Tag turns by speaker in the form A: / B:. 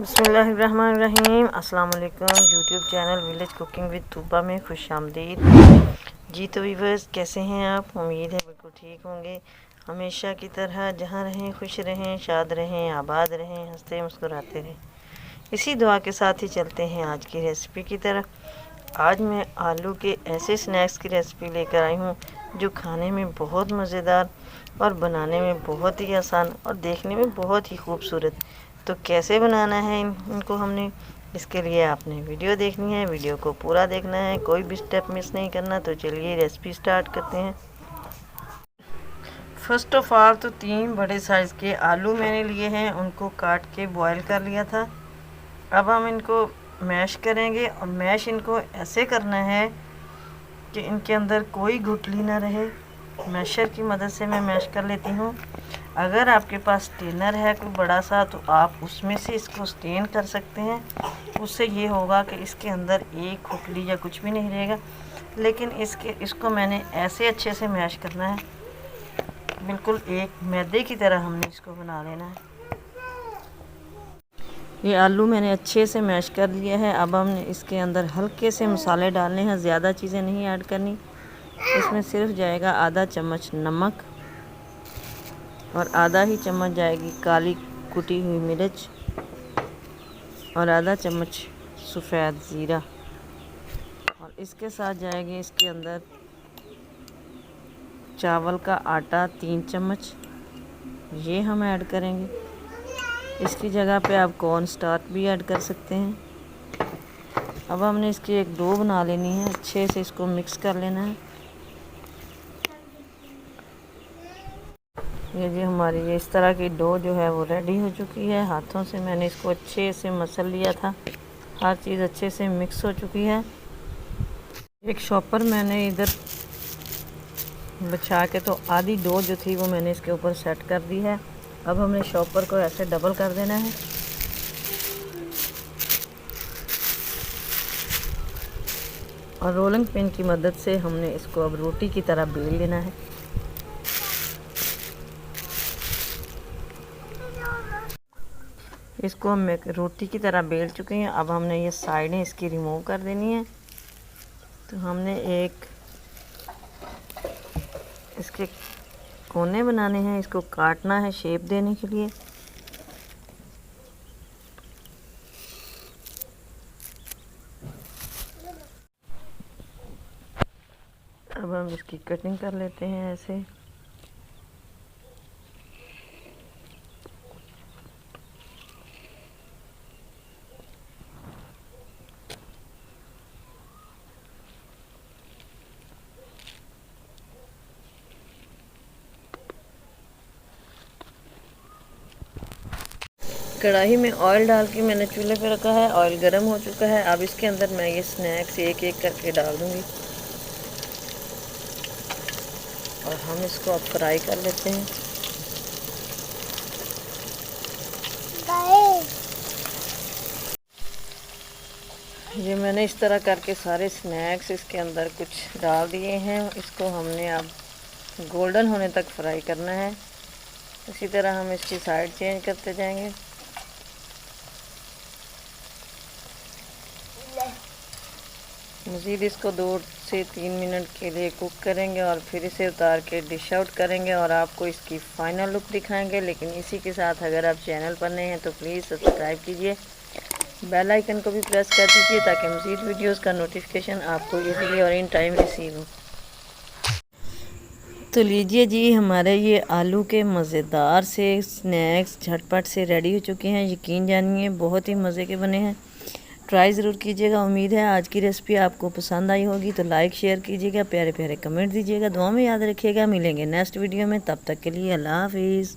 A: बिस्मिल्लाहिर्रहमानिर्रहीम। अस्सलाम वालेकुम। YouTube channel village cooking with Tooba में खुश आमदीद। जी तो वीवर्स, कैसे हैं आप? उम्मीद है बिल्कुल ठीक होंगे। हमेशा की तरह जहाँ रहें खुश रहें, शाद रहें, आबाद रहें, हंसते मुस्कुराते रहें, इसी दुआ के साथ ही चलते हैं आज की रेसिपी की तरफ। आज मैं आलू के ऐसे स्नैक्स की रेसिपी लेकर आई हूँ जो खाने में बहुत मज़ेदार और बनाने में बहुत ही आसान और देखने में बहुत ही खूबसूरत। तो कैसे बनाना है इनको हमने, इसके लिए आपने वीडियो देखनी है, वीडियो को पूरा देखना है, कोई भी स्टेप मिस नहीं करना। तो चलिए रेसिपी स्टार्ट करते हैं। फर्स्ट ऑफ ऑल तो 3 बड़े साइज़ के आलू मैंने लिए हैं, उनको काट के बॉईल कर लिया था। अब हम इनको मैश करेंगे और मैश इनको ऐसे करना है कि इनके अंदर कोई गुठली ना रहे। मैशर की मदद से मैं मैश कर लेती हूँ। अगर आपके पास स्टेनर है कोई बड़ा सा तो आप उसमें से इसको स्टेन कर सकते हैं। उससे ये होगा कि इसके अंदर एक खुखली या कुछ भी नहीं रहेगा। लेकिन इसको मैंने ऐसे अच्छे से मैश करना है, बिल्कुल एक मैदे की तरह हमने इसको बना लेना है। ये आलू मैंने अच्छे से मैश कर लिया है। अब हमने इसके अंदर हल्के से मसाले डालने हैं, ज़्यादा चीज़ें नहीं ऐड करनी। इसमें सिर्फ जाएगा आधा चम्मच नमक और आधा ही चम्मच जाएगी काली कुटी हुई मिर्च और आधा चम्मच सफ़ेद ज़ीरा। और इसके साथ जाएगी इसके अंदर चावल का आटा 3 चम्मच, ये हम ऐड करेंगे। इसकी जगह पे आप कॉर्न स्टार्च भी ऐड कर सकते हैं। अब हमने इसकी एक डो बना लेनी है, अच्छे से इसको मिक्स कर लेना है। ये जी हमारी ये इस तरह की डो जो है वो रेडी हो चुकी है। हाथों से मैंने इसको अच्छे से मसल लिया था, हर चीज़ अच्छे से मिक्स हो चुकी है। एक शॉपर मैंने इधर बिछा के तो आधी डो जो थी वो मैंने इसके ऊपर सेट कर दी है। अब हमने शॉपर को ऐसे डबल कर देना है और रोलिंग पिन की मदद से हमने इसको अब रोटी की तरह बेल लेना है। इसको हम एक रोटी की तरह बेल चुके हैं। अब हमने ये साइडें इसकी रिमूव कर देनी है। तो हमने एक इसके कोने बनाने हैं, इसको काटना है शेप देने के लिए। अब हम इसकी कटिंग कर लेते हैं ऐसे। कढ़ाई में ऑयल डाल के मैंने चूल्हे पे रखा है, ऑयल गर्म हो चुका है। अब इसके अंदर मैं ये स्नैक्स एक एक करके डाल दूंगी और हम इसको अब फ्राई कर लेते हैं। ये मैंने इस तरह करके सारे स्नैक्स इसके अंदर कुछ डाल दिए हैं। इसको हमने अब गोल्डन होने तक फ्राई करना है। इसी तरह हम इसकी साइड चेंज करते जाएंगे। मज़ीद इसको 2 से 3 मिनट के लिए कुक करेंगे और फिर इसे उतार के डिश आउट करेंगे और आपको इसकी फ़ाइनल लुक दिखाएंगे। लेकिन इसी के साथ अगर आप चैनल पर नए हैं तो प्लीज़ सब्सक्राइब कीजिए, बेल आइकन को भी प्रेस कर दीजिए ताकि मज़ीद वीडियोस का नोटिफिकेशन आपको इजीली और इन टाइम रिसीव हो। तो लीजिए जी, हमारे ये आलू के मज़ेदार से स्नैक्स झटपट से रेडी हो चुके हैं। यकीन जानिए बहुत ही मज़े के बने हैं। ट्राई ज़रूर कीजिएगा। उम्मीद है आज की रेसिपी आपको पसंद आई होगी। तो लाइक शेयर कीजिएगा, प्यारे प्यारे कमेंट दीजिएगा, दुआ में याद रखिएगा। मिलेंगे नेक्स्ट वीडियो में, तब तक के लिए अल्लाह हाफिज़।